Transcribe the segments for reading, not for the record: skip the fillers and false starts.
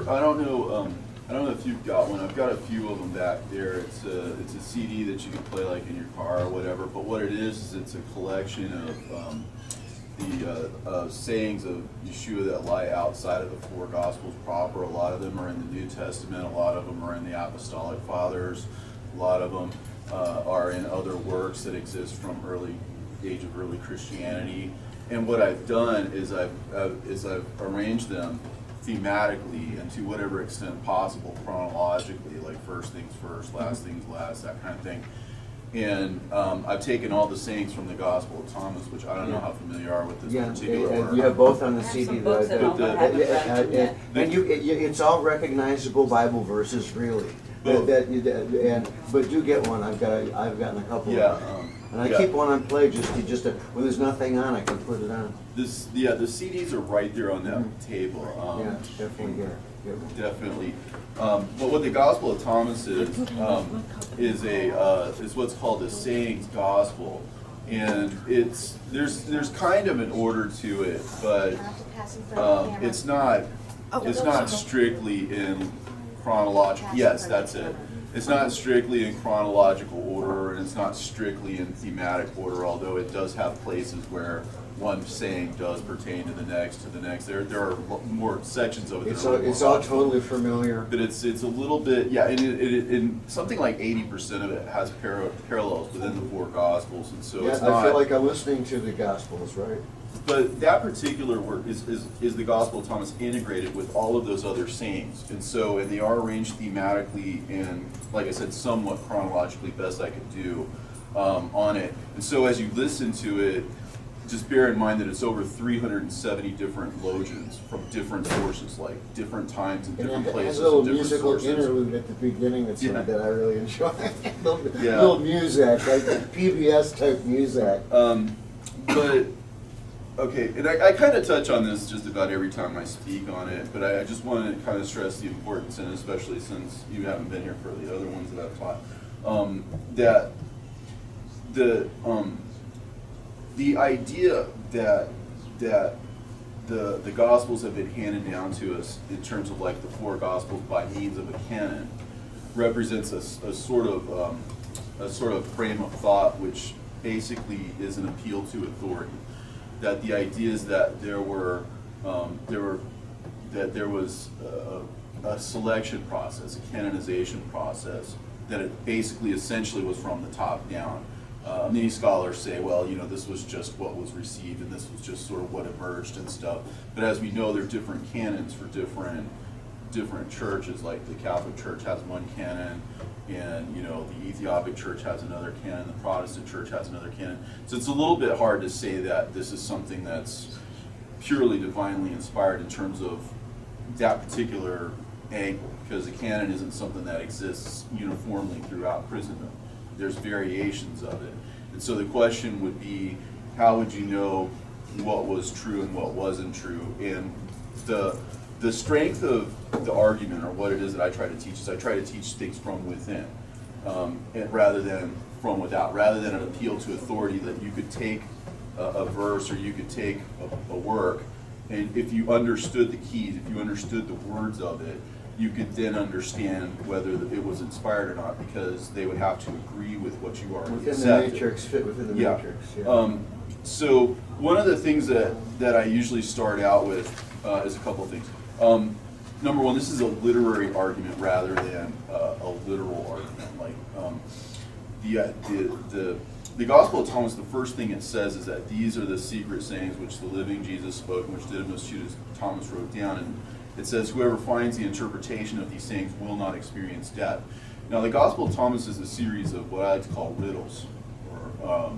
I don't know. I don't know if you've got one. I've got a few of them back there. It's a CD that you can play like in your car or whatever. But what it is it's a collection of the sayings of Yeshua that lie outside of the four Gospels proper. A lot of them are in the New Testament. A lot of them are in the Apostolic Fathers. A lot of them are in other works that exist from age of early Christianity. And what I've done is I've arranged them thematically and to whatever extent possible chronologically, like first things first, last things last, that kind of thing. And I've taken all the sayings from the Gospel of Thomas, which I don't know how familiar you are with this particular work. You have both on the CD. It's all recognizable Bible verses, really. But do get one. I've gotten a couple. Yeah. And I keep one on play just when there's nothing on, I can put it on. The CDs are right there on that table. Definitely. Definitely. But what the Gospel of Thomas is what's called the Sayings Gospel, and there's kind of an order to it, but it's not strictly in chronological. Yes, that's it. It's not strictly in chronological order, and it's not strictly in thematic order, although it does have places where one saying does pertain to the next. There are more sections of it. It's all totally familiar. But it's a little bit, and something like 80% of it has parallels within the four Gospels, and so it's not. I feel like I'm listening to the Gospels, right? But that particular work is the Gospel of Thomas integrated with all of those other sayings, and they are arranged thematically and, like I said, somewhat chronologically, best I could do on it. And so as you listen to it, just bear in mind that it's over 370 different logians from different sources, like different times and different places. It has a little and musical sources. Interlude at the beginning that I really enjoy. little music, like PBS type music. But okay, and I kind of touch on this just about every time I speak on it, but I just want to kind of stress the importance, and especially since you haven't been here for the other ones that I've taught, that the idea that the Gospels have been handed down to us in terms of like the four Gospels by means of a canon represents a sort of frame of thought which basically is an appeal to authority. That the idea is that there was a selection process, a canonization process, that it basically essentially was from the top down. Many scholars say, well, this was just what was received and this was just sort of what emerged and stuff. But as we know, there are different canons for different churches. Like the Catholic Church has one canon, and the Ethiopic Church has another canon, the Protestant Church has another canon. So it's a little bit hard to say that this is something that's purely divinely inspired in terms of that particular angle, because a canon isn't something that exists uniformly throughout Christendom. There's variations of it. And so the question would be, how would you know what was true and what wasn't true? And the strength of the argument, or what it is that I try to teach, is I try to teach things from within, and rather than from without, rather than an appeal to authority that you could take a verse or you could take a work, and if you understood the keys, if you understood the words of it, you could then understand whether it was inspired or not, because they would have to agree with what you already accepted. Fit within the matrix. Yeah. So one of the things that I usually start out with is a couple of things. Number one, this is a literary argument rather than a literal argument. Like the Gospel of Thomas, the first thing it says is that these are the secret sayings which the living Jesus spoke, and which Didymus Judas Thomas wrote down. And it says, whoever finds the interpretation of these sayings will not experience death. Now, the Gospel of Thomas is a series of what I like to call riddles, or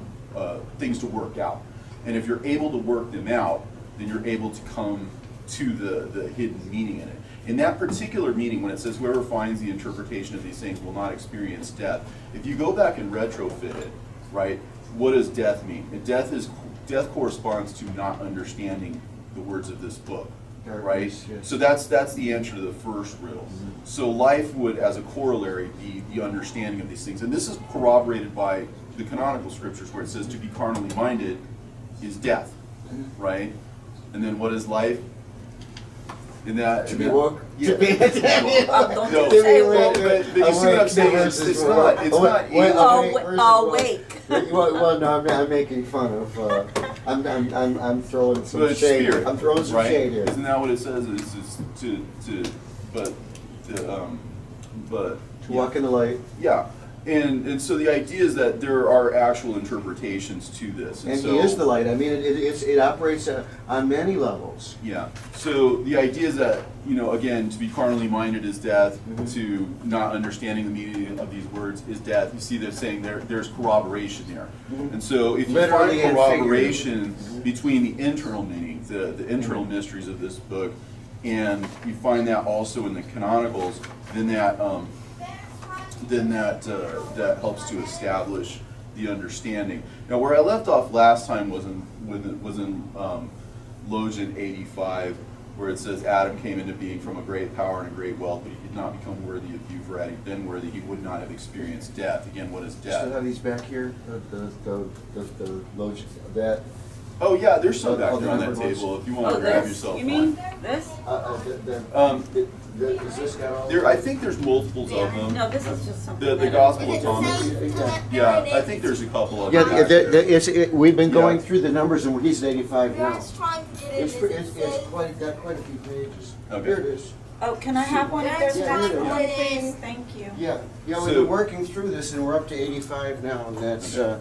things to work out. And if you're able to work them out, then you're able to come to the hidden meaning in it. In that particular meaning, when it says whoever finds the interpretation of these things will not experience death, if you go back and retrofit it, right, what does death mean? And death corresponds to not understanding the words of this book. Right? Yes. So that's the answer to the first riddle. Mm-hmm. So life would, as a corollary, be the understanding of these things. And this is corroborated by the canonical scriptures, where it says to be carnally minded is death, right? And then what is life? In that, To be woke? Yeah. To be Don't No, you say well, woke. but you see what I'm saying? It's not. It's not. Awake. Well, no, I'm making fun of. I'm throwing some But it's shade. spirit, I'm throwing some right? shade here. Isn't that what it says? It's but To yeah. walk in the light. Yeah, and so the idea is that there are actual interpretations to this, And so, he is the light. I mean, it operates on many levels. Yeah. So the idea is that, again, to be carnally minded is death. Mhm. To not understanding the meaning of these words is death. You see, they're saying there's corroboration there. Mhm. And so if you Literally find and corroboration figuratively. between the internal meaning, the internal mysteries of this book, and you find that also in the canonicals, then that helps to establish the understanding. Now, where I left off last time was in Logian 85, where it says Adam came into being from a great power and a great wealth, but he did not become worthy of you, for had he been worthy, he would not have experienced death. Again, what is Still death? have these back here, the logic of that. Oh yeah, there's some Oh, back the there on that numbered ones. table if you want Oh, to grab this? yourself You one. mean this? Is this got all? I think there's multiples of them. No, this is just something. The better. Gospel of Thomas. Yeah, I think there's a couple of Yeah, them. back there. we've been going Yeah. through the numbers, and he's at 85 now. Just trying to get It's it. got quite a few pages. Okay. Here it is. Oh, can I have one of That's those? Yeah, trying here to it One, get please, in. thank you. Yeah, we've So- been working through this, and we're up to 85 now, and that's, Oh,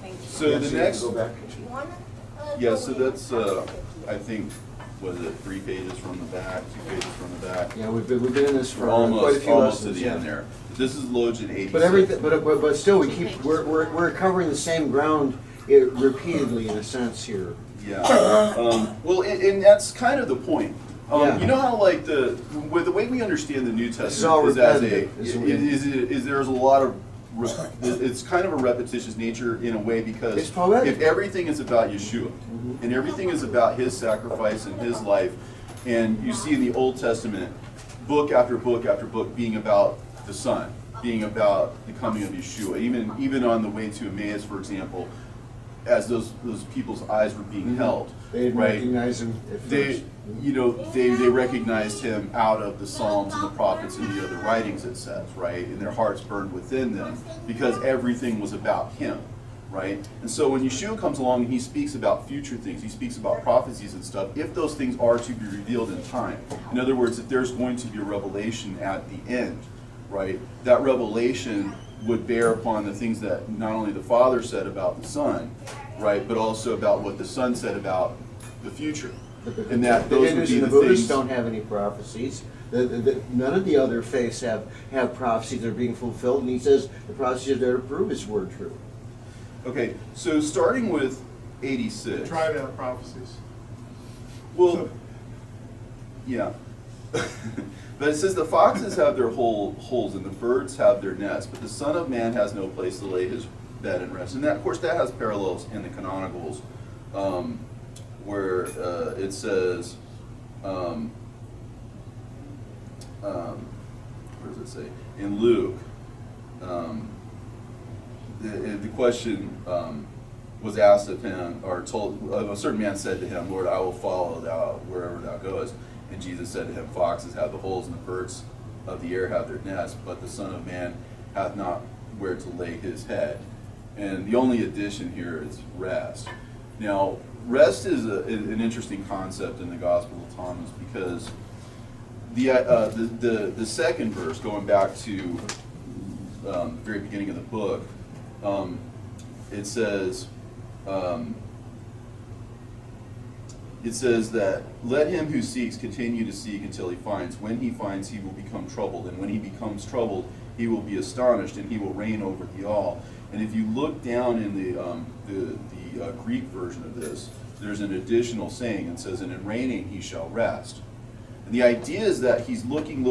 thank you. So yeah, the you can next, go back. One, yeah, so that's, I think, was it 3 pages from the back, 2 pages from the back? Yeah, we've been in this for We're quite a almost, few almost to lessons, the yeah. end there. This is Logian 86. But everything, but still, we're covering the same ground repeatedly in a sense here. Yeah. Well, and that's kind of the point. Yeah. You know how like the way we understand the New Testament is all is as a repetitive, isn't it? is there's a lot of it's kind of a repetitious nature in a way because It's poetic. if everything is about Yeshua and everything is about his sacrifice and his life, and you see in the Old Testament book after book after book being about the Son, being about the coming of Yeshua, even on the way to Emmaus, for example, as those people's eyes were being held, They didn't right? recognize him at first. They recognized him out of the Psalms and the prophets and the other writings, it says, right? And their hearts burned within them because everything was about him, right? And so when Yeshua comes along and he speaks about future things, he speaks about prophecies and stuff, if those things are to be revealed in time, in other words, if there's going to be a revelation at the end, right? That revelation would bear upon the things that not only the Father said about the Son, right, but also about what the Son said about the future. And that The those would Hindus be and the the Buddhists things. don't have any prophecies. None of the other faiths have prophecies that are being fulfilled, and he says the prophecies are there to prove his word true. Okay, so starting with 86. Drive out prophecies. Well, yeah. But it says the foxes have their holes and the birds have their nests, but the Son of Man has no place to lay his bed and rest. And that, of course, that has parallels in the canonicals, where it says, where does it say? In Luke, the question was asked of him, or told, a certain man said to him, Lord, I will follow thou wherever thou goest. And Jesus said to him, foxes have the holes and the birds of the air have their nests, but the Son of Man hath not where to lay his head. And the only addition here is rest. Now, rest is an interesting concept in the Gospel of Thomas because the second verse, going back to the very beginning of the book, it says that let him who seeks continue to seek until he finds. When he finds, he will become troubled, and when he becomes troubled, he will be astonished, and he will reign over the all. And if you look down in the Greek version of this, there's an additional saying. It says, and in reigning he shall rest. And the idea is that he's looking,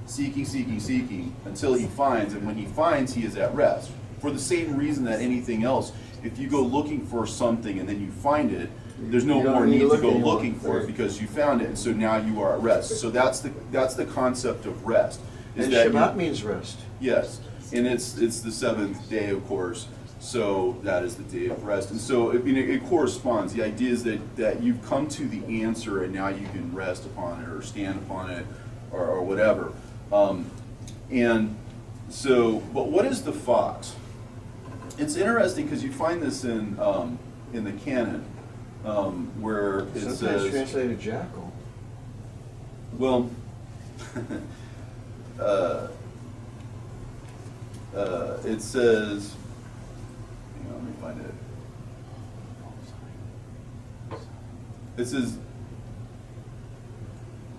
seeking, until he finds, and when he finds, he is at rest. For the same reason that anything else, if you go looking for something and then you find it, there's no You don't more need need to to look go anymore. looking for it Right. because you found it, and so now you are at rest. So that's the concept of rest. Is And that Shabbat means rest. yes, and it's the seventh day, of course, So that is the day of rest. And so it corresponds. The idea is that you've come to the answer and now you can rest upon it or stand upon it or whatever. And so, but what is the fox? It's interesting because you find this in the canon where it Sometimes says, translated jackal. well, it says, hang on, let me find it.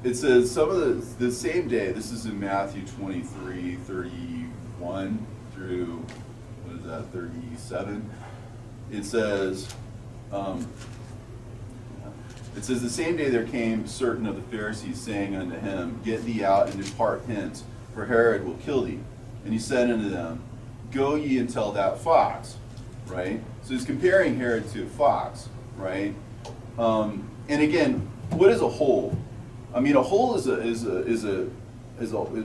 It says some of the same day, this is in Matthew 23:31 through, what is that, 37? It says, the same day there came certain of the Pharisees, saying unto him, Get thee out and depart hence, for Herod will kill thee. And he said unto them, Go ye and tell that fox, right? So he's comparing Herod to a fox, right? And again, what is a hole? I mean, a hole is a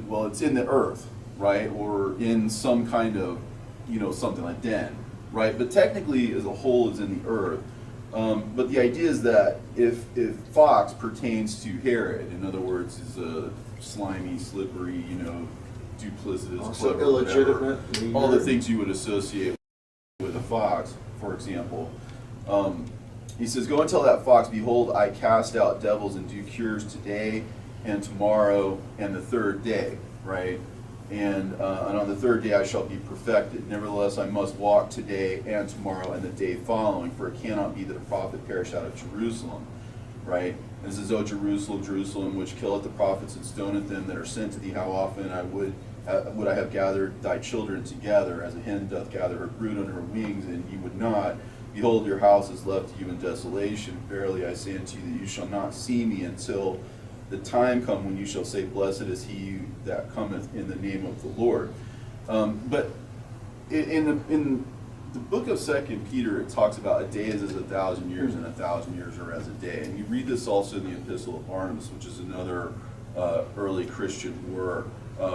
well, it's in the earth, right, or in some kind of, something like den, right? But technically, as a hole is in the earth. But the idea is that if fox pertains to Herod, in other words, is a slimy, slippery, duplicitous, Also clever, whatever, illegitimate, leader. all the things you would associate with a fox, for example. He says, Go and tell that fox, Behold, I cast out devils and do cures today and tomorrow and the third day, right? And on the third day I shall be perfected. Nevertheless, I must walk today and tomorrow and the day following, for it cannot be that a prophet perish out of Jerusalem, right? And it says, O Jerusalem, Jerusalem, which killeth the prophets and stoneth them that are sent to thee, how often would I have gathered thy children together, as a hen doth gather her brood under her wings, and ye would not. Behold, your house is left to you in desolation. Verily I say unto you that you shall not see me until the time come when you shall say, Blessed is he that cometh in the name of the Lord. But in the book of 2 Peter, it talks about a day is as 1,000 years, and 1,000 years are as a day. And you read this also in the Epistle of Barnabas, which is another early Christian work,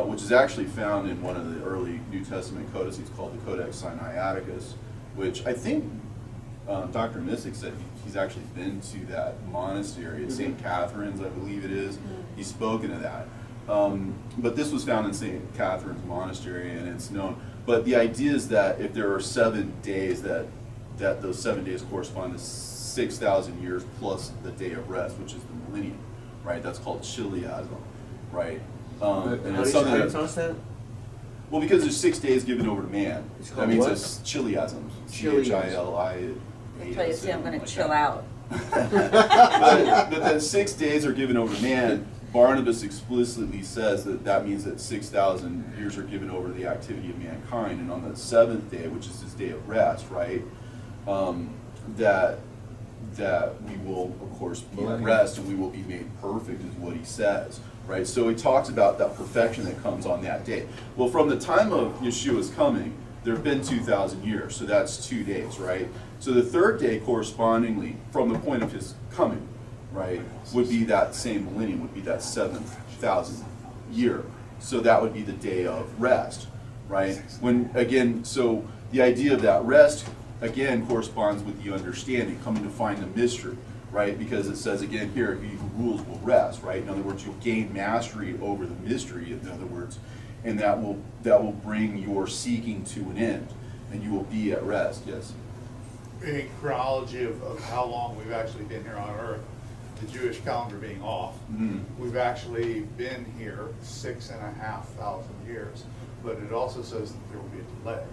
which is actually found in one of the early New Testament codices called the Codex Sinaiticus, which I think Dr. Missick said he's actually been to that monastery at St. Catherine's, I believe it is. He's spoken of that. But this was found in St. Catherine's Monastery, and it's known. But the idea is that if there are 7 days, that those 7 days correspond to 6,000 years plus the day of rest, which is the millennium, right? That's called chiliasm, right? And it's something how do you that, pronounce that? well, because there's 6 days given over to man. It's That called means what? it's chiliasm. Chiliasm. Until you say I'm going to chill out. But then 6 days are given over to man. Barnabas explicitly says that means that 6,000 years are given over to the activity of mankind, and on the 7th day, which is his day of rest, right, that we will, of course, be at rest and we will be made perfect, is what he says, right? So he talks about that perfection that comes on that day. Well, from the time of Yeshua's coming, there have been 2,000 years, so that's 2 days, right? So the third day, correspondingly, from the point of his coming, right, would be that same millennium, would be that 7,000th year. So that would be the day of rest, right? When, again, so the idea of that rest, again, corresponds with the understanding, coming to find the mystery, right? Because it says, again, here, he who rules will rest, right? In other words, you'll gain mastery over the mystery, in other words, and that will bring your seeking to an end, and you will be at rest, yes? In chronology of how long we've actually been here on Earth, the Jewish calendar being off, we've actually been here 6,500 years, but it also says that there will be a delay.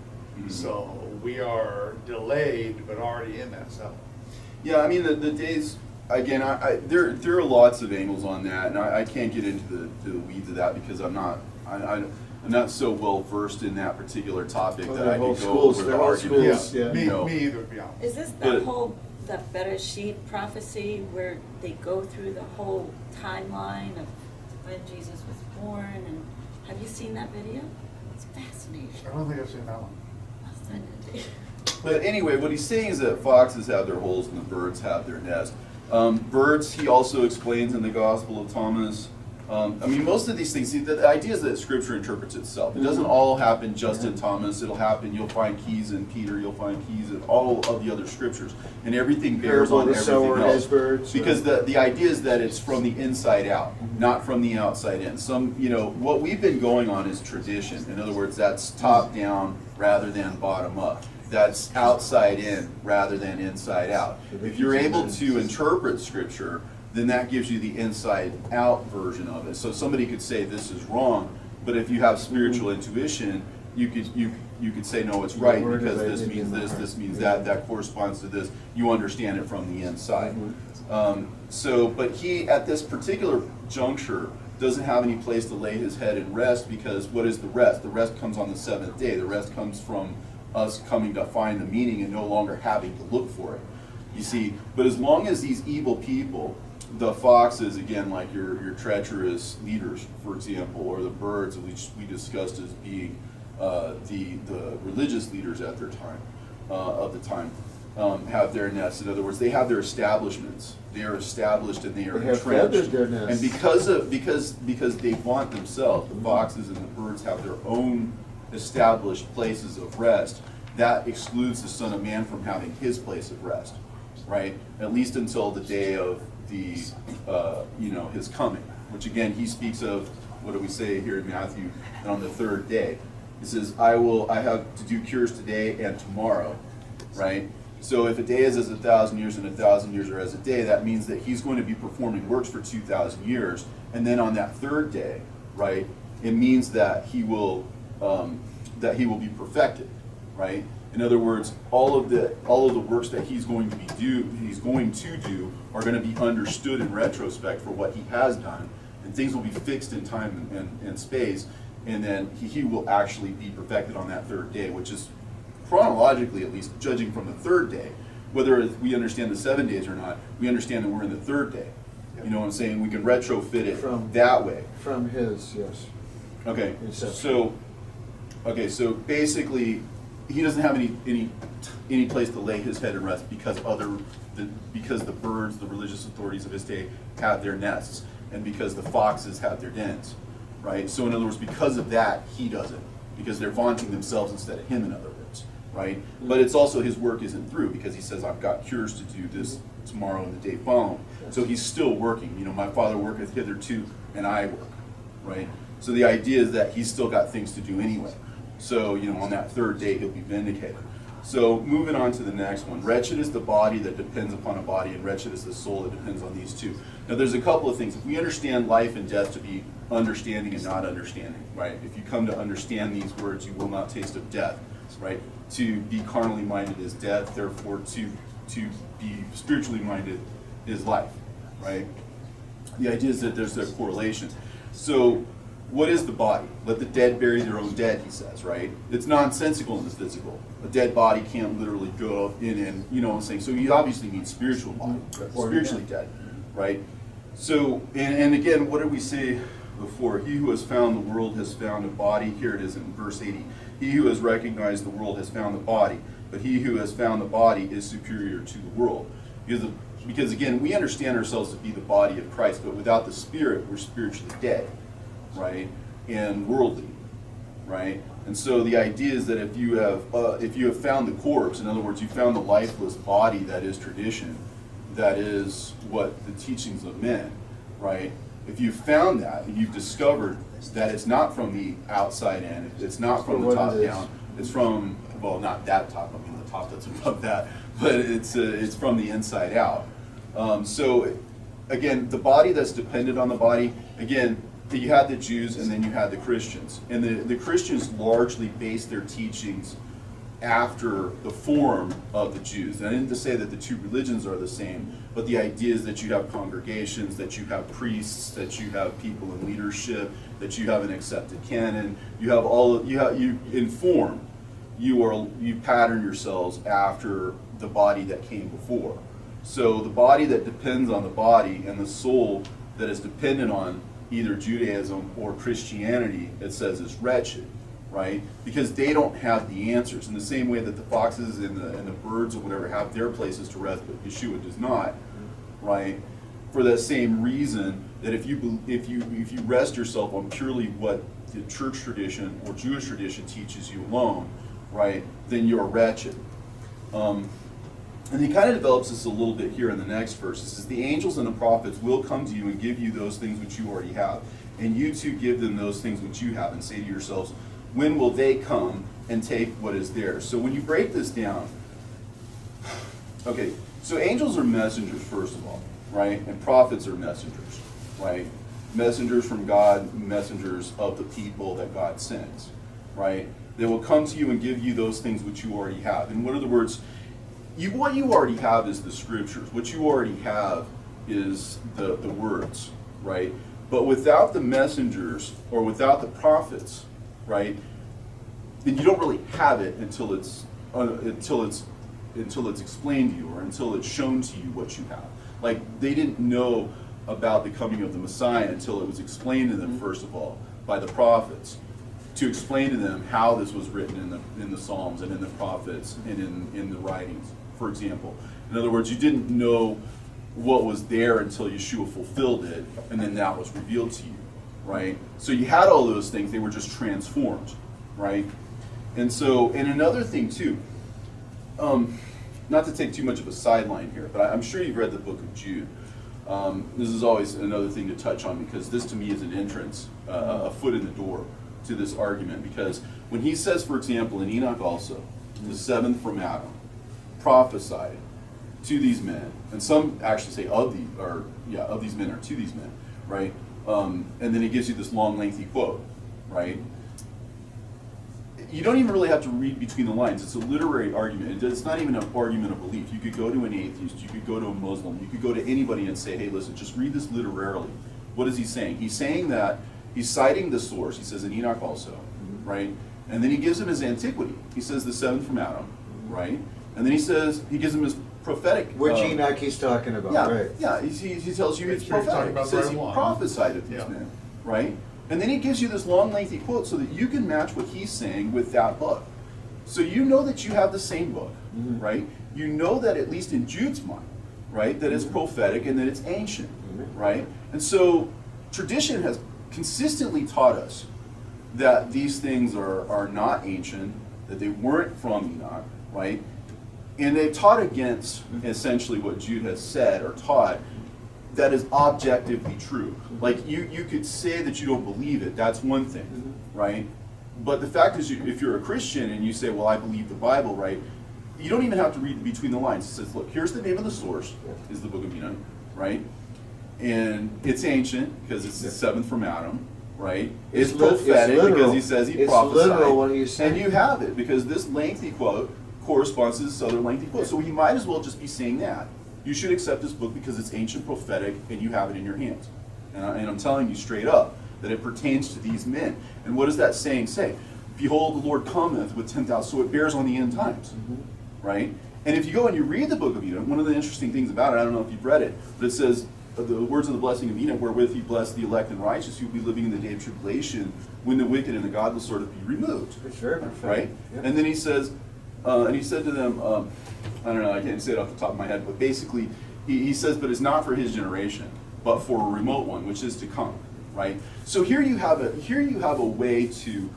So we are delayed, but already in that cycle. Yeah, I mean, the days, again, there are lots of angles on that, and I can't get into the weeds of that because I'm not so well versed in that particular topic that I can go over the arguments. Yeah. Me No. either, to be honest. Is this But- the Bereshit prophecy where they go through the whole timeline of when Jesus was born? And have you seen that video? It's fascinating. I don't think I've seen that one. I'll send it to you. But anyway, what he's saying is that foxes have their holes and the birds have their nest. Birds, he also explains in the Gospel of Thomas, I mean, most of these things, see, the idea is that Scripture interprets itself. It doesn't all happen just in Thomas. It'll happen, you'll find keys in Peter, you'll find keys in all of the other Scriptures. And everything bears Parable on of the everything sower, else. his birds, Because the idea is that it's from the inside out, not from the outside in. What we've been going on is tradition. In other words, that's top down rather than bottom up. That's outside in rather than inside out. If you're able to interpret Scripture, then that gives you the inside out version of it. So somebody could say this is wrong, but if you have spiritual intuition, you could say no, it's right because this means this means that corresponds to this. You understand it from the inside. But he at this particular juncture doesn't have any place to lay his head and rest, because what is the rest? The rest comes on the seventh day. The rest comes from us coming to find the meaning and no longer having to look for it. You see, but as long as these evil people, the foxes, again, like your treacherous leaders, for example, or the birds, which we discussed as being the religious leaders at their time, of the time, have their nests. In other words, they have their establishments. They are established and they are They have entrenched. feathers, their nests. And because they want themselves, the foxes and the birds have their own established places of rest. That excludes the Son of Man from having his place of rest, right? At least until the day of the his coming, which again he speaks of. What do we say here in Matthew? And on the third day, he says, I have to do cures today and tomorrow, right? So if a day is as 1,000 years and 1,000 years are as a day, that means that he's going to be performing works for 2,000 years, and then on that third day, right, it means that he will be perfected, right? In other words, all of the works that he's going to do are going to be understood in retrospect for what he has done, and things will be fixed in time and space, and then he will actually be perfected on that third day, which is chronologically, at least judging from the third day. Whether we understand the 7 days or not, we understand that we're in the third day. You know what I'm saying? We can retrofit it that way. From his, yes. Okay. Inception. So basically, he doesn't have any place to lay his head and rest because the birds, the religious authorities of his day, have their nests, and because the foxes have their dens, right? So in other words, because of that, he doesn't, because they're vaunting themselves instead of him, in other words, right? But it's also his work isn't through, because he says, I've got cures to do this tomorrow and the day following. So he's still working. My Father worketh hitherto, and I work, right? So the idea is that he's still got things to do anyway. So, on that third day, he'll be vindicated. So, moving on to the next one. Wretched is the body that depends upon a body, and wretched is the soul that depends on these two. Now, there's a couple of things. If we understand life and death to be understanding and not understanding, right? If you come to understand these words, you will not taste of death, right? To be carnally minded is death, therefore to be spiritually minded is life, right? The idea is that there's a correlation. So, what is the body? Let the dead bury their own dead, he says, right? It's nonsensical in the physical. A dead body can't literally go in and, you know what I'm saying? So you obviously need spiritual body, spiritually dead, right? So, and again, what did we say before? He who has found the world has found a body. Here it is in verse 80. He who has recognized the world has found the body, but he who has found the body is superior to the world. Because again, we understand ourselves to be the body of Christ, but without the Spirit, we're spiritually dead, right, and worldly, right? And so the idea is that if you have found the corpse, in other words, you found the lifeless body that is tradition, that is what the teachings of men, right? If you've found that, and you've discovered that it's not from the outside in, it's not from the top down, it's from, well, not that top, I mean the top that's above that, but it's from the inside out. So again, the body that's dependent on the body, again, you had the Jews and then you had the Christians. And the Christians largely based their teachings after the form of the Jews. And I didn't say that the two religions are the same, but the idea is that you have congregations, that you have priests, that you have people in leadership, that you have an accepted canon, you have you inform, you pattern yourselves after the body that came before. So the body that depends on the body and the soul that is dependent on either Judaism or Christianity, it says is wretched, right? Because they don't have the answers. In the same way that the foxes and the birds or whatever have their places to rest, but Yeshua does not, right? For that same reason, that if you rest yourself on purely what the church tradition or Jewish tradition teaches you alone, right, then you're wretched. And he kind of develops this a little bit here in the next verse. It says, the angels and the prophets will come to you and give you those things which you already have. And you too give them those things which you have, and say to yourselves, when will they come and take what is theirs? So when you break this down, okay, so angels are messengers, first of all, right? And prophets are messengers, right? Messengers from God, messengers of the people that God sends, right? They will come to you and give you those things which you already have. In other words, what you already have is the scriptures. What you already have is the words, right? But without the messengers or without the prophets, right, then you don't really have it until it's explained to you, or until it's shown to you what you have. Like, they didn't know about the coming of the Messiah until it was explained to them, first of all, by the prophets, to explain to them how this was written in the Psalms and in the prophets and in the writings, for example. In other words, you didn't know what was there until Yeshua fulfilled it, and then that was revealed to you, right? So you had all those things, they were just transformed, right? And so, and another thing too, not to take too much of a sideline here, but I'm sure you've read the book of Jude. This is always another thing to touch on, because this to me is an entrance, a foot in the door to this argument. Because when he says, for example, in Enoch also, the seventh from Adam, prophesied to these men, and some actually say of these men, or to these men, right? And then he gives you this long, lengthy quote, right? You don't even really have to read between the lines. It's a literary argument. It's not even an argument of belief. You could go to an atheist, you could go to a Muslim, you could go to anybody and say, hey, listen, just read this literarily. What is he saying? He's saying that he's citing the source. He says in Enoch also, right? And then he gives him his antiquity. He says the seventh from Adam, right? And then he gives him his prophetic. Which Enoch he's talking about, yeah, right? Yeah, he tells you it's Sure, he's talking prophetic. He about says right he along. prophesied of these Yeah. men, right? And then he gives you this long, lengthy quote so that you can match what he's saying with that book. So you know that you have the same book, right? You know that, at least in Jude's mind, right, that it's prophetic and that it's ancient, right? And so tradition has consistently taught us that these things are not ancient, that they weren't from Enoch, right? And they taught against essentially what Jude has said or taught that is objectively true. Like, you could say that you don't believe it, that's one thing, right? But the fact is, if you're a Christian and you say, well, I believe the Bible, right, you don't even have to read between the lines. It says, look, here's the name of the source, is the book of Enoch, right? And it's ancient because it's the seventh from Adam, right? It's prophetic because he says he prophesied. It's literal what he's saying. And you have it because this lengthy quote corresponds to this other lengthy quote. So he might as well just be saying that. You should accept this book because it's ancient, prophetic, and you have it in your hands. And I'm telling you straight up that it pertains to these men. And what does that saying say? Behold, the Lord cometh with 10,000. So it bears on the end times, right? And if you go and you read the book of Enoch, one of the interesting things about it, I don't know if you've read it, but it says, the words of the blessing of Enoch, wherewith he blessed the elect and righteous, who will be living in the day of tribulation, when the wicked and the godless sort of be removed. It's very prophetic. Right? Yep. And then he says, and he said to them, I don't know, I can't say it off the top of my head, but basically, he says, but it's not for his generation, but for a remote one, which is to come, right? So here you have a way to,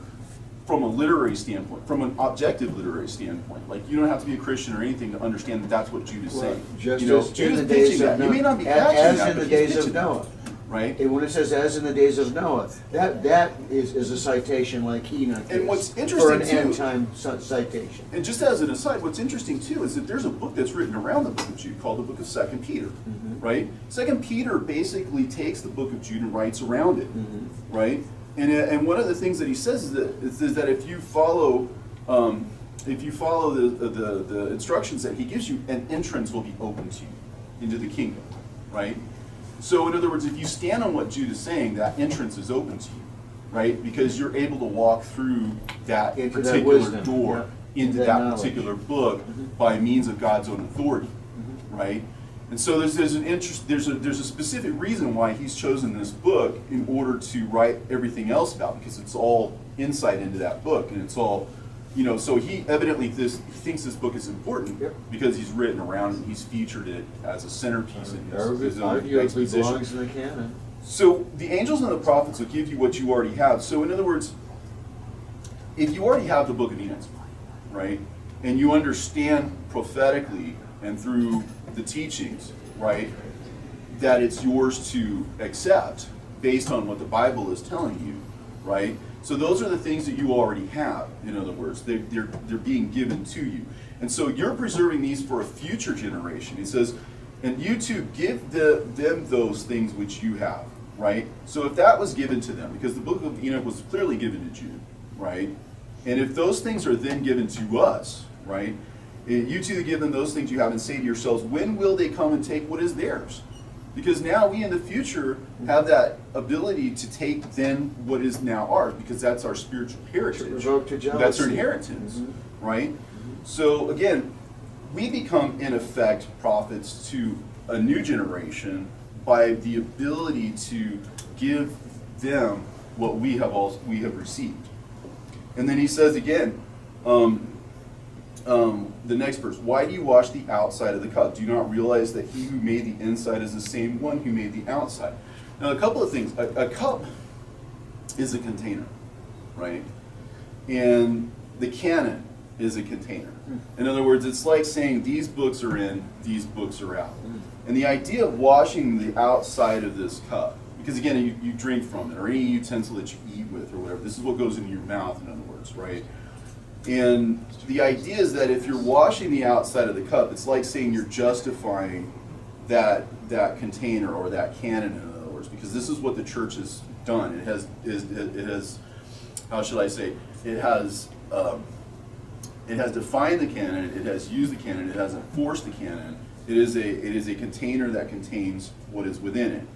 from a literary standpoint, from an objective literary standpoint, like, you don't have to be a Christian or anything to understand that that's what Jude is saying. Just You know, as Jude in is the days pitching of that. You may Noah, not be catching as that, in the but he's days of pitching that, Noah. right? And when it says as in the days of Noah, that is a citation like Enoch And is, what's for interesting an too- end time citation. And just as an aside, what's interesting too is that there's a book that's written around the book of Jude called the book of 2 Peter, right? 2 Peter basically takes the book of Jude and writes around it, right? And one of the things that he says is that if you follow the instructions that he gives you, an entrance will be open to you into the kingdom, right? So in other words, if you stand on what Jude is saying, that entrance is open to you, right? Because you're able to walk through that Into that particular wisdom, door yeah. into That that knowledge. particular book by means of God's own authority, right? And so there's a specific reason why he's chosen this book in order to write everything else about, because it's all insight into that book, and it's all, you know, so he evidently thinks this book is important because he's written around it and he's featured it as a centerpiece in his own Arguably exposition. belongs in the canon. So the angels and the prophets will give you what you already have. So in other words, if you already have the book of Enoch, right, and you understand prophetically and through the teachings, right, that it's yours to accept based on what the Bible is telling you, right? So those are the things that you already have, in other words. They're being given to you. And so you're preserving these for a future generation. He says, and you too give them those things which you have, right? So if that was given to them, because the book of Enoch was clearly given to Jude, right? And if those things are then given to us, right? You too give them those things you have and say to yourselves, when will they come and take what is theirs? Because now we in the future have that ability to take then what is now ours, because that's our spiritual heritage. That's our inheritance, right? So again, we become in effect prophets to a new generation by the ability to give them what we have received. And then he says again, the next verse, why do you wash the outside of the cup? Do you not realize that he who made the inside is the same one who made the outside? Now, a couple of things. A cup is a container, right? And the canon is a container. In other words, it's like saying these books are in, these books are out. And the idea of washing the outside of this cup, because again, you drink from it, or any utensil that you eat with, or whatever, this is what goes into your mouth, in other words, right? And the idea is that if you're washing the outside of the cup, it's like saying you're justifying that container or that canon, in other words, because this is what the church has done. It has how should I say? It has defined the canon. It has used the canon. It has enforced the canon. It is a container that contains what is within it,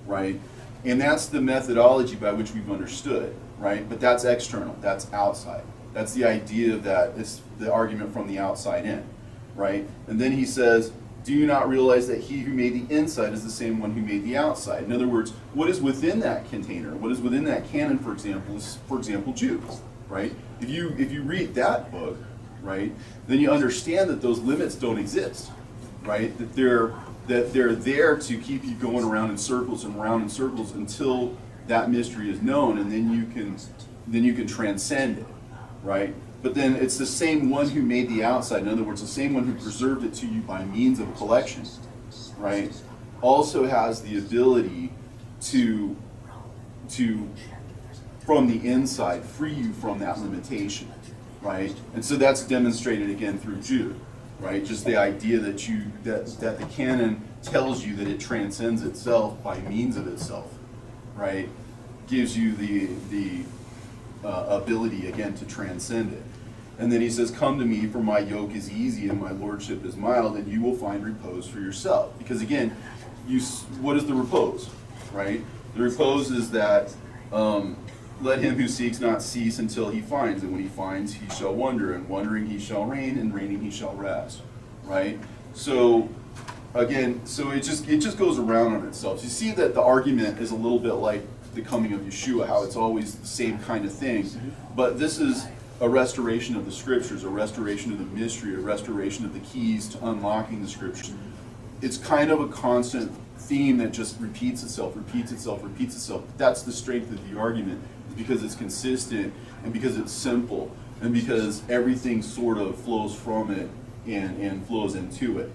right? And that's the methodology by which we've understood, right? But that's external. That's outside. That's the idea of that. It's the argument from the outside in, right? And then he says, do you not realize that he who made the inside is the same one who made the outside? In other words, what is within that container, what is within that canon, for example, is, for example, Jude, right? If you read that book, right, then you understand that those limits don't exist, right? That they're there to keep you going around in circles and around in circles until that mystery is known, and then you can transcend it. Right? But then it's the same one who made the outside, in other words, the same one who preserved it to you by means of collection, right? Also has the ability to from the inside, free you from that limitation, right? And so that's demonstrated again through Jude, right? Just the idea that that the canon tells you that it transcends itself by means of itself, right? Gives you the ability again to transcend it. And then he says, come to me, for my yoke is easy and my lordship is mild, and you will find repose for yourself. Because again, what is the repose, right? The repose is that let him who seeks not cease until he finds, and when he finds he shall wonder, and wondering he shall reign, and reigning he shall rest, right? So again, so it just goes around on itself. So you see that the argument is a little bit like the coming of Yeshua, how it's always the same kind of thing. But this is a restoration of the scriptures, a restoration of the mystery, a restoration of the keys to unlocking the scriptures. It's kind of a constant theme that just repeats itself. That's the strength of the argument, because it's consistent and because it's simple and because everything sort of flows from it and flows into it.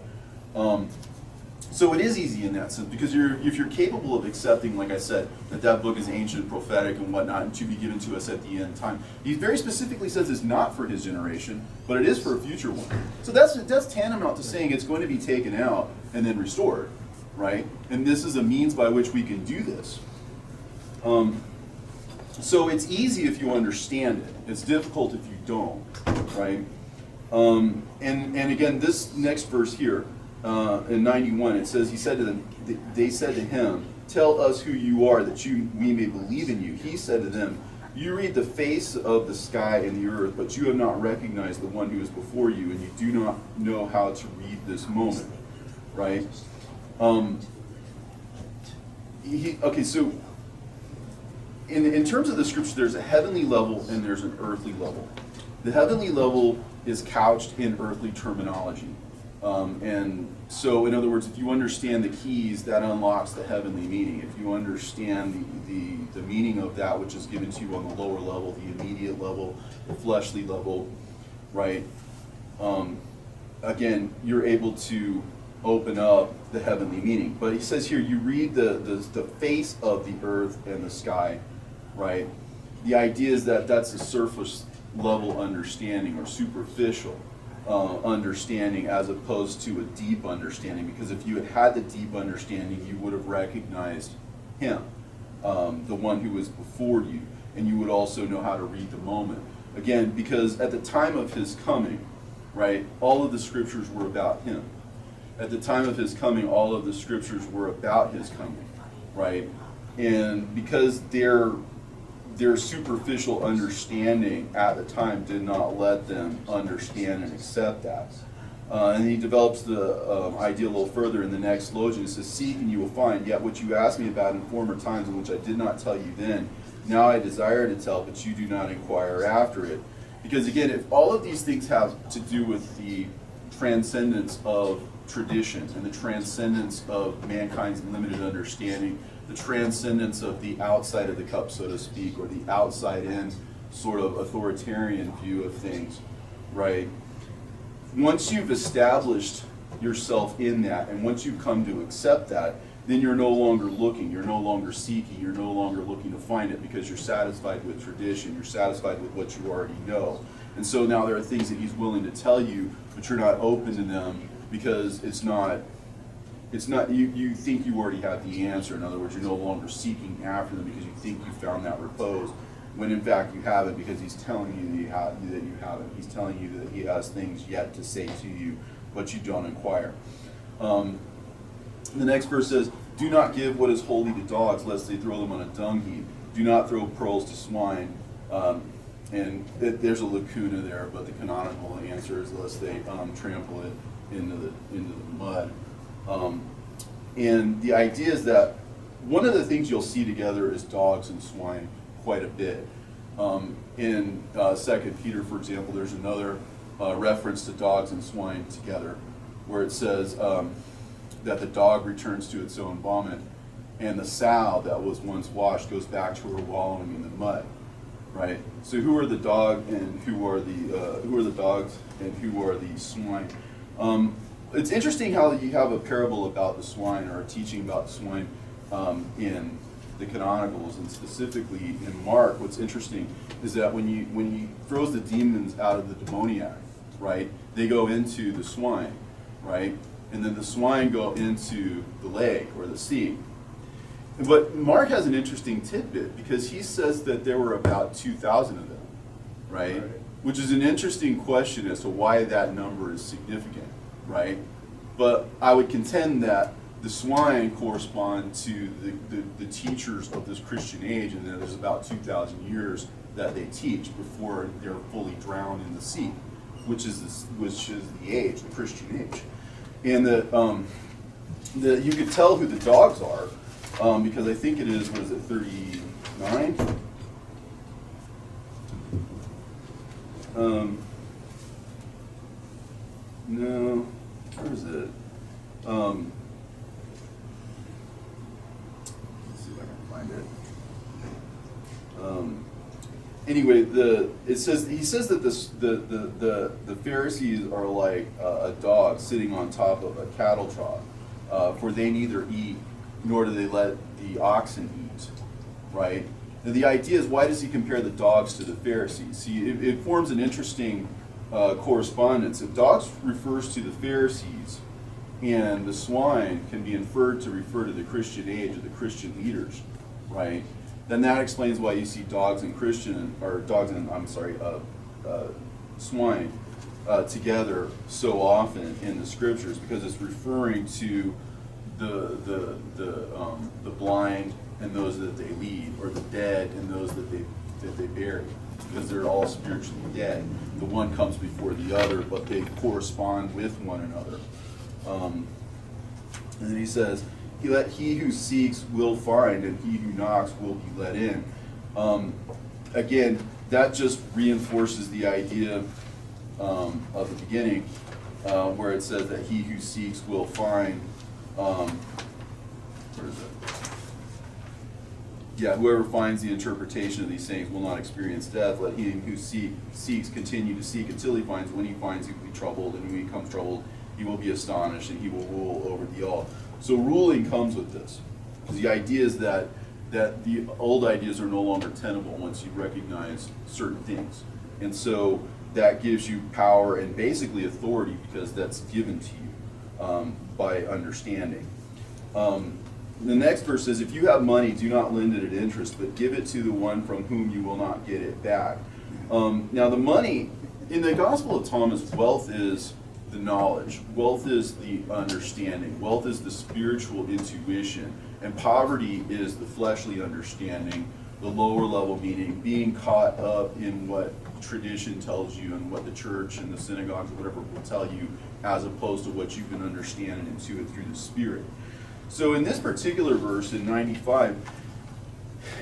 So it is easy in that sense, because if you're capable of accepting, like I said, that book is ancient, prophetic, and whatnot, and to be given to us at the end time. He very specifically says it's not for his generation, but it is for a future one. So that's tantamount to saying it's going to be taken out and then restored, right? And this is a means by which we can do this. So it's easy if you understand it. It's difficult if you don't, right? And again, this next verse here, in 91, it says, he said to them, they said to him, tell us who you are, that we may believe in you. He said to them, you read the face of the sky and the earth, but you have not recognized the one who is before you, and you do not know how to read this moment, right? Okay, so in terms of the scripture, there's a heavenly level and there's an earthly level. The heavenly level is couched in earthly terminology. And so, in other words, if you understand the keys, that unlocks the heavenly meaning. If you understand the meaning of that which is given to you on the lower level, the immediate level, the fleshly level, right? Again, you're able to open up the heavenly meaning. But he says here, you read the face of the earth and the sky, right? The idea is that that's a surface level understanding or superficial understanding as opposed to a deep understanding. Because if you had had the deep understanding, you would have recognized him, the one who was before you, and you would also know how to read the moment. Again, because at the time of his coming, right, all of the scriptures were about him. At the time of his coming, all of the scriptures were about his coming, right? And because their superficial understanding at the time did not let them understand and accept that. And he develops the idea a little further in the next logion. He says, seek and you will find, yet what you asked me about in former times, in which I did not tell you then, now I desire to tell, but you do not inquire after it. Because again, if all of these things have to do with the transcendence of tradition and the transcendence of mankind's limited understanding, the transcendence of the outside of the cup, so to speak, or the outside in sort of authoritarian view of things, right? Once you've established yourself in that, and once you've come to accept that, then you're no longer looking, you're no longer seeking, you're no longer looking to find it because you're satisfied with tradition, you're satisfied with what you already know. And so now there are things that he's willing to tell you, but you're not open to them because it's not, you think you already have the answer. In other words, you're no longer seeking after them because you think you found that repose, when in fact you haven't, because he's telling you that you haven't. He's telling you that he has things yet to say to you, but you don't inquire. The next verse says, do not give what is holy to dogs, lest they throw them on a dung heap. Do not throw pearls to swine. There's a lacuna there, but the canonical answer is lest they trample it into the mud. And the idea is that one of the things you'll see together is dogs and swine quite a bit. In 2 Peter, for example, there's another reference to dogs and swine together, where it says that the dog returns to its own vomit, and the sow that was once washed goes back to her wallowing in the mud. Right. So who are the dog and who are the dogs and who are the swine? It's interesting how you have a parable about the swine or a teaching about the swine in the canonicals, and specifically in Mark. What's interesting is that when he throws the demons out of the demoniac, right, they go into the swine, right, and then the swine go into the lake or the sea. But Mark has an interesting tidbit because he says that there were about 2,000 of them, right? Which is an interesting question as to why that number is significant, right? But I would contend that the swine correspond to the teachers of this Christian age, and that there's about 2,000 years that they teach before they're fully drowned in the sea, which is the age, the Christian age. And you could tell who the dogs are. Because I think it is, what is it, 39? No, where is it? Let's see if I can find it. Anyway, he says that the Pharisees are like a dog sitting on top of a cattle trough, for they neither eat nor do they let the oxen eat, right? And the idea is, why does he compare the dogs to the Pharisees? See, it forms an interesting correspondence. If dogs refers to the Pharisees, and the swine can be inferred to refer to the Christian age or the Christian leaders, right? Then that explains why you see dogs and swine together so often in the scriptures, because it's referring to the blind and those that they lead, or the dead and those that they bury, because they're all spiritually dead. The one comes before the other, but they correspond with one another. And then he says, he who seeks will find, and he who knocks will be let in. Again, that just reinforces the idea of the beginning, where it says that he who seeks will find. Where is it? Yeah, whoever finds the interpretation of these things will not experience death. Let him who seeks continue to seek until he finds. When he finds, he will be troubled, and when he becomes troubled, he will be astonished, and he will rule over the all. So ruling comes with this. Because the idea is that the old ideas are no longer tenable once you recognize certain things. And so that gives you power and basically authority, because that's given to you by understanding. The next verse says, if you have money, do not lend it at interest, but give it to the one from whom you will not get it back. Now the money, in the Gospel of Thomas, wealth is the knowledge. Wealth is the understanding. Wealth is the spiritual intuition. And poverty is the fleshly understanding, the lower level meaning, being caught up in what tradition tells you and what the church and the synagogues or whatever will tell you, as opposed to what you can understand and intuit through the Spirit. So in this particular verse, in 95,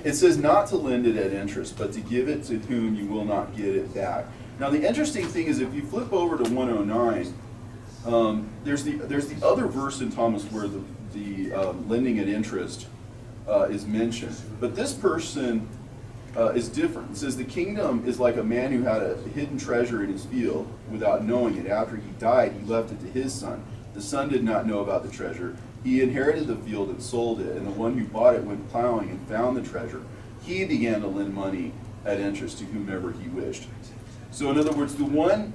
it says not to lend it at interest, but to give it to whom you will not get it back. Now the interesting thing is, if you flip over to 109, there's the other verse in Thomas where the lending at interest is mentioned. But this person is different. It says the kingdom is like a man who had a hidden treasure in his field without knowing it. After he died, he left it to his son. The son did not know about the treasure. He inherited the field and sold it, and the one who bought it went plowing and found the treasure. He began to lend money at interest to whomever he wished. So in other words, the one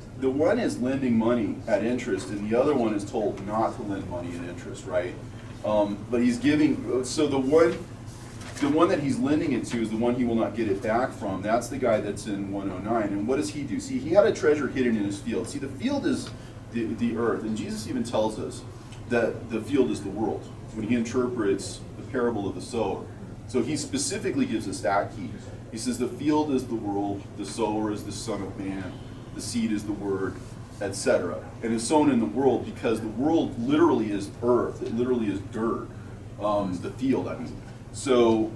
is lending money at interest, and the other one is told not to lend money at interest, right? But he's giving, so the one that he's lending it to is the one he will not get it back from. That's the guy that's in 109. And what does he do? See, he had a treasure hidden in his field. See, the field is the earth, and Jesus even tells us that the field is the world when he interprets the parable of the sower. So he specifically gives us that key. He says the field is the world, the sower is the Son of Man, the seed is the word, etc. And it's sown in the world because the world literally is earth. It literally is dirt. The field, I mean. So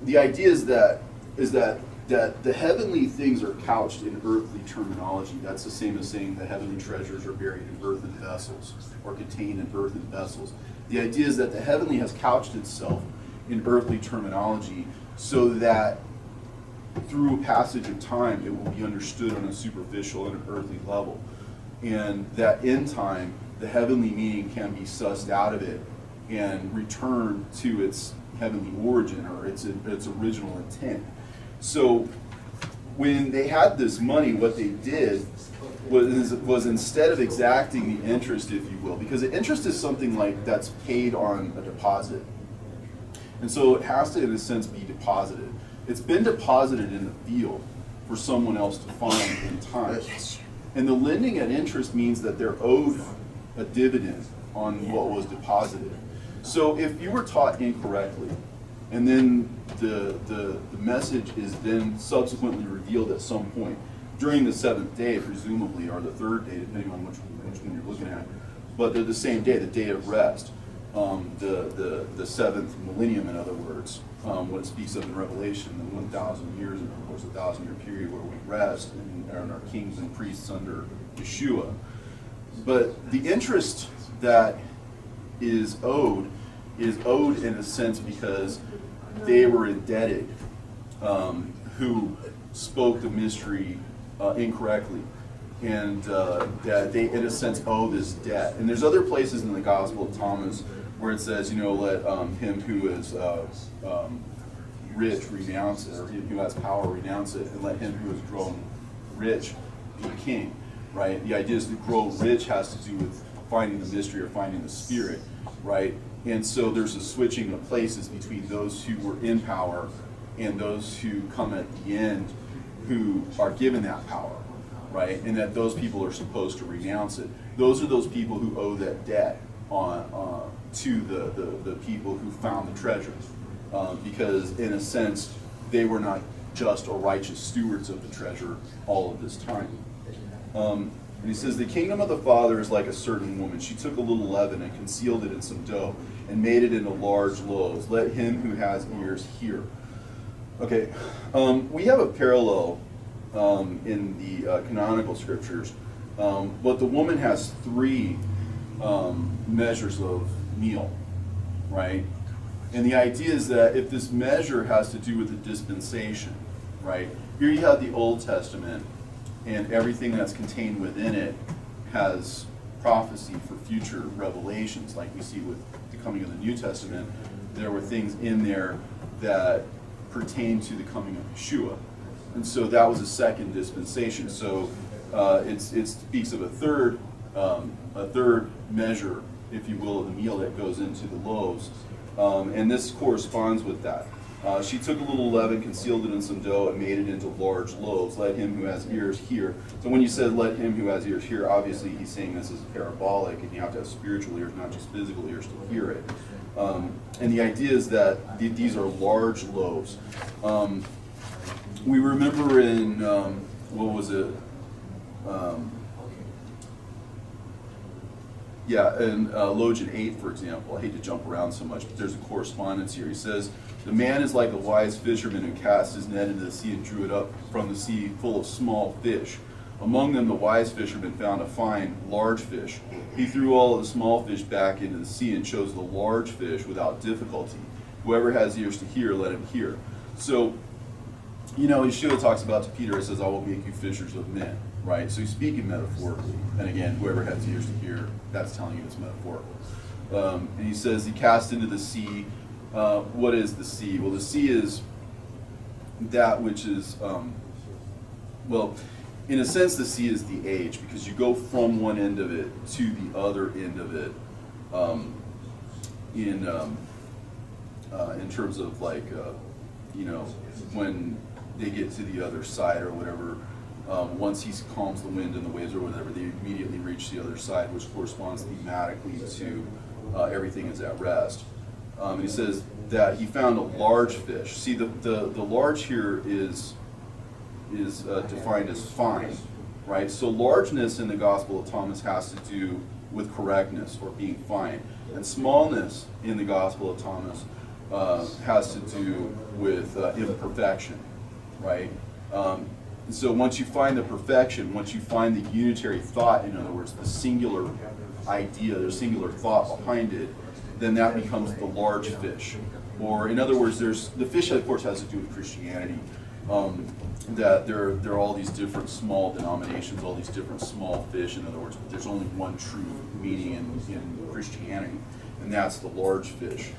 the idea is that the heavenly things are couched in earthly terminology. That's the same as saying the heavenly treasures are buried in earthen vessels or contained in earthen vessels. The idea is that the heavenly has couched itself in earthly terminology so that through a passage of time it will be understood on a superficial and an earthly level. And that in time, the heavenly meaning can be sussed out of it and returned to its heavenly origin or its original intent. So when they had this money, what they did was instead of exacting the interest, if you will, because the interest is something like that's paid on a deposit. And so it has to, in a sense, be deposited. It's been deposited in the field for someone else to find in time. And the lending at interest means that they're owed a dividend on what was deposited. So if you were taught incorrectly, and then the message is then subsequently revealed at some point during the seventh day, presumably, or the third day, depending on which one you're looking at. But they're the same day, the day of rest, the seventh millennium, in other words, what it speaks of in Revelation, the 1,000 years, and of course, a 1,000-year period where we rest and are kings and priests under Yeshua. But the interest that is owed in a sense because they were indebted, who spoke the mystery incorrectly, and that they, in a sense, owe this debt. And there's other places in the Gospel of Thomas where it says, let him who is rich renounce it, or who has power renounce it, and let him who has grown rich be king. Right? The idea is to grow rich has to do with finding the mystery or finding the Spirit, right? And so there's a switching of places between those who were in power and those who come at the end who are given that power, right? And that those people are supposed to renounce it. Those are those people who owe that debt to the people who found the treasure. Because in a sense, they were not just or righteous stewards of the treasure all of this time. And he says, the kingdom of the Father is like a certain woman. She took a little leaven and concealed it in some dough and made it into large loaves. Let him who has ears hear. Okay, we have a parallel in the canonical scriptures But the woman has three measures of meal, right? And the idea is that if this measure has to do with the dispensation, right? Here you have the Old Testament, and everything that's contained within it has prophecy for future revelations, like we see with the coming of the New Testament. There were things in there that pertain to the coming of Yeshua. And so that was a second dispensation. So it speaks of a third measure, if you will, of the meal that goes into the loaves. And this corresponds with that. She took a little leaven, concealed it in some dough, and made it into large loaves. Let him who has ears hear. So when you said let him who has ears hear, obviously he's saying this is parabolic, and you have to have spiritual ears, not just physical ears, to hear it. And the idea is that these are large loaves. We remember in, what was it? In Logan 8, for example, I hate to jump around so much, but there's a correspondence here. He says, the man is like a wise fisherman who cast his net into the sea and drew it up from the sea full of small fish. Among them the wise fisherman found a fine, large fish. He threw all of the small fish back into the sea and chose the large fish without difficulty. Whoever has ears to hear, let him hear. So, Yeshua talks about to Peter, it says, I will make you fishers of men, right? So he's speaking metaphorically. And again, whoever has ears to hear, that's telling you it's metaphorical. And he says, he cast into the sea. What is the sea? Well, the sea is that which is, in a sense, the sea is the age, because you go from one end of it to the other end of it in terms of when they get to the other side or whatever, once he calms the wind and the waves or whatever, they immediately reach the other side, which corresponds thematically to everything is at rest. And he says that he found a large fish. See, the large here is defined as fine, right? So largeness in the Gospel of Thomas has to do with correctness or being fine, and smallness in the Gospel of Thomas has to do with imperfection, right? So once you find the perfection, once you find the unitary thought, in other words, the singular idea, the singular thought behind it, then that becomes the large fish. Or in other words, the fish, of course, has to do with Christianity. That there are all these different small denominations, all these different small fish, in other words, but there's only one true meaning in Christianity, and that's the large fish.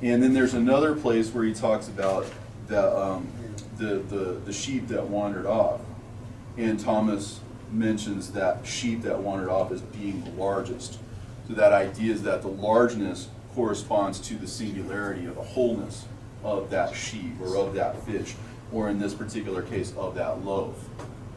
And then there's another place where he talks about the sheep that wandered off, and Thomas mentions that sheep that wandered off as being the largest. So that idea is that the largeness corresponds to the singularity of the wholeness of that sheep or of that fish, or in this particular case, of that loaf,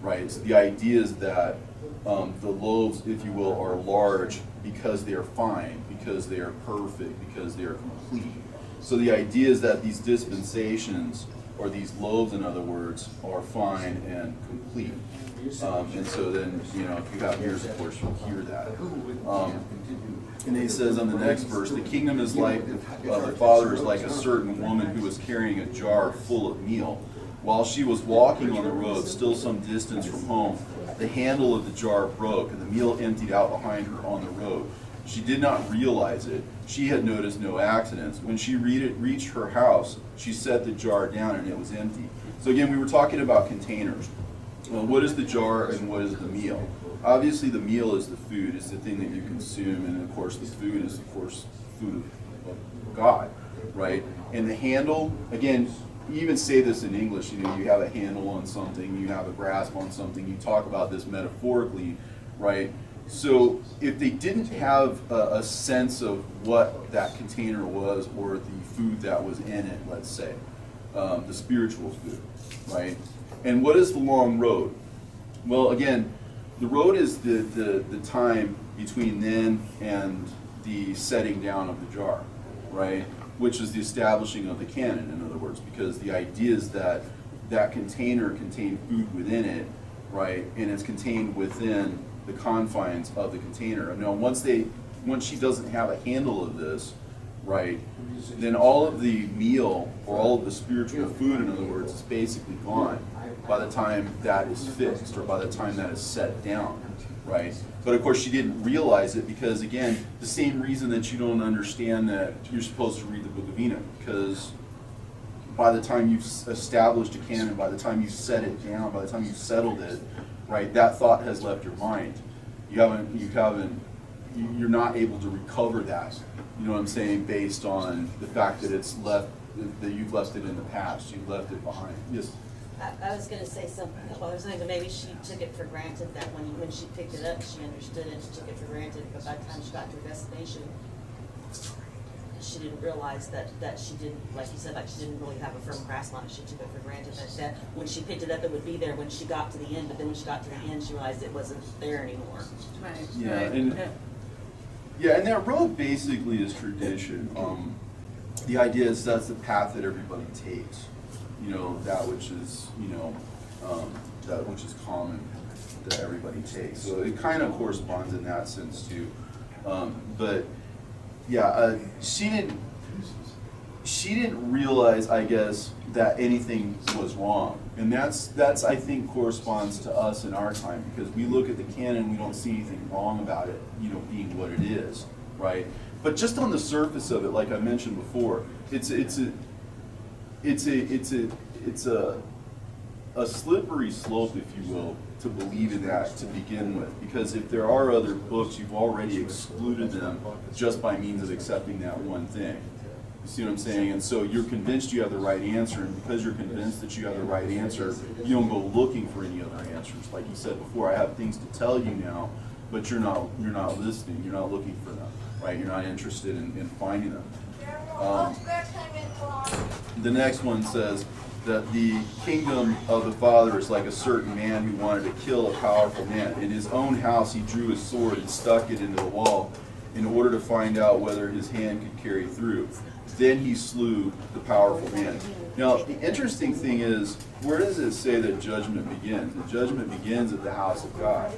right? So the idea is that the loaves, if you will, are large because they are fine, because they are perfect, because they are complete. So the idea is that these dispensations, or these loaves, in other words, are fine and complete. And so then, if you have ears, of course, you'll hear that. And he says on the next verse, the kingdom is like, the father is like a certain woman who was carrying a jar full of meal. While she was walking on the road, still some distance from home, the handle of the jar broke, and the meal emptied out behind her on the road. She did not realize it. She had noticed no accidents. When she reached her house, she set the jar down, and it was empty. So again, we were talking about containers. Well, what is the jar and what is the meal? Obviously, the meal is the food, is the thing that you consume, and of course, the food is, of course, food of God, right? And the handle, again, you even say this in English, you have a handle on something, you have a grasp on something, you talk about this metaphorically, right? So if they didn't have a sense of what that container was, or the food that was in it, let's say, the spiritual food, right? And what is the long road? Well, again, the road is the time between then and the setting down of the jar, right? Which is the establishing of the canon, in other words, because the idea is that that container contained food within it, right? And it's contained within the confines of the container. Now, once she doesn't have a handle of this, right, then all of the meal, or all of the spiritual food, in other words, is basically gone. by the time that is fixed or by the time that is set down, right? But of course, she didn't realize it because, again, the same reason that you don't understand that you're supposed to read the book of Enoch, because by the time you've established a canon, by the time you've set it down, by the time you've settled it, right, that thought has left your mind. You're not able to recover that. You know what I'm saying? Based on the fact that it's left, that you've left it in the past, you've left it behind. Yes. I was gonna say something, well, I was saying that maybe she took it for granted that when she picked it up, she understood it, she took it for granted, but by the time she got to her destination, she didn't realize that she didn't, like you said, like she didn't really have a firm grasp on it. She took it for granted that when she picked it up, it would be there when she got to the end, but then when she got to the end, she realized it wasn't there anymore. Right. Yeah, Right. and that road basically is tradition. The idea is that's the path that everybody takes. You know, that which is, that which is common that everybody takes. So it kind of corresponds in that sense too. But yeah, she didn't realize, I guess, that anything was wrong. And that's I think corresponds to us in our time, because we look at the canon, we don't see anything wrong about it, being what it is, right? But just on the surface of it, like I mentioned before, it's a slippery slope, if you will, to believe in that to begin with. Because if there are other books, you've already excluded them just by means of accepting that one thing. You see what I'm saying? And so you're convinced you have the right answer, and because you're convinced that you have the right answer, you don't go looking for any other answers. Like you said before, I have things to tell you now, but you're not listening, you're not looking for them, right? You're not interested in finding them. The next one says that the kingdom of the Father is like a certain man who wanted to kill a powerful man. In his own house he drew his sword and stuck it into the wall in order to find out whether his hand could carry through. Then he slew the powerful man. Now, the interesting thing is, where does it say that judgment begins? The judgment begins at the house of God.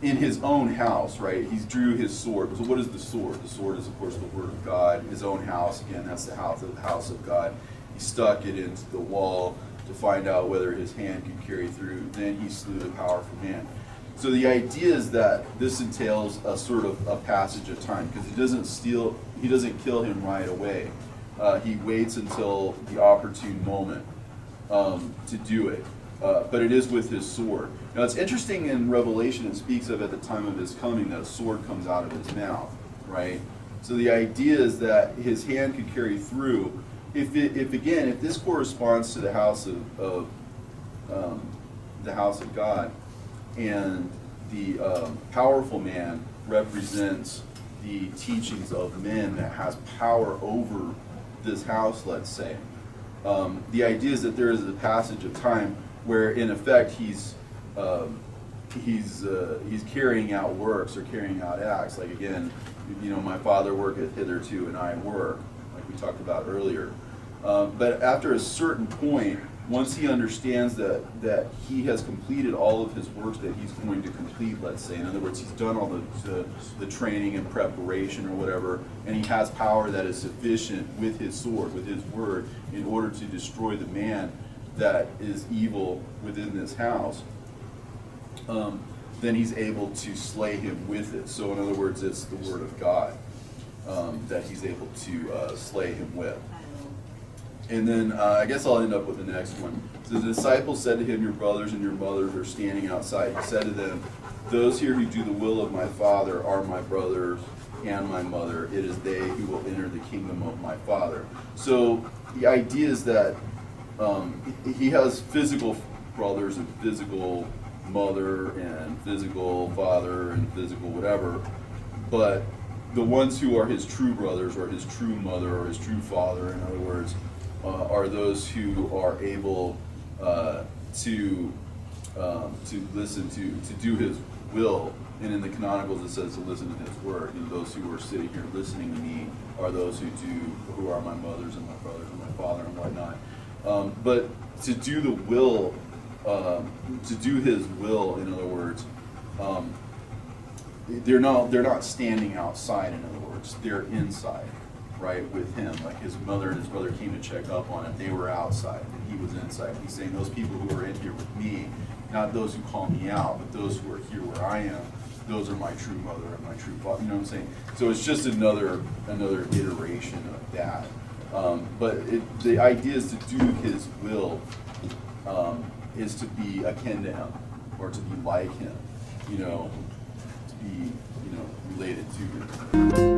In his own house, right, he drew his sword. So what is the sword? The sword is, of course, the word of God. His own house, again, that's the house of God. He stuck it into the wall to find out whether his hand could carry through. Then he slew the powerful man. So the idea is that this entails a sort of a passage of time, because he doesn't kill him right away. He waits until the opportune moment to do it. But it is with his sword. Now it's interesting, in Revelation it speaks of at the time of his coming that a sword comes out of his mouth, right? So the idea is that his hand could carry through. If this corresponds to the house of God, and the powerful man represents the teachings of men that has power over this house, let's say. The idea is that there is a passage of time where, in effect, he's carrying out works or carrying out acts. Like, again, my Father worketh hitherto, and I work, like we talked about earlier. But after a certain point, once he understands that he has completed all of his works that he's going to complete, let's say, in other words, he's done all the training and preparation or whatever, and he has power that is sufficient with his sword, with his word, in order to destroy the man that is evil within this house, then he's able to slay him with it. So in other words, it's the word of God that he's able to slay him with. And then I guess I'll end up with the next one. So the disciples said to him, "Your brothers and your mothers are standing outside." He said to them, "Those here who do the will of my Father are my brothers and my mother. It is they who will enter the kingdom of my Father." So the idea is that he has physical brothers and physical mother and physical father and physical whatever, but the ones who are his true brothers or his true mother or his true father, in other words, are those who are able to listen to do his will. And in the Canonicals it says to listen to his word. Those who are sitting here listening to me are those who are my mothers and my brothers and my father and whatnot. But to do the will, to do his will, in other words, they're not standing outside, in other words, they're inside, right, with him. Like his mother and his brother came to check up on him, they were outside, and he was inside. He's saying those people who are in here with me, not those who call me out, but those who are here where I am, those are my true mother and my true father, you know what I'm saying? So it's just another iteration of that. But the idea is to do his will, is to be akin to him, or to be like him, you know, to be, you know, related to him.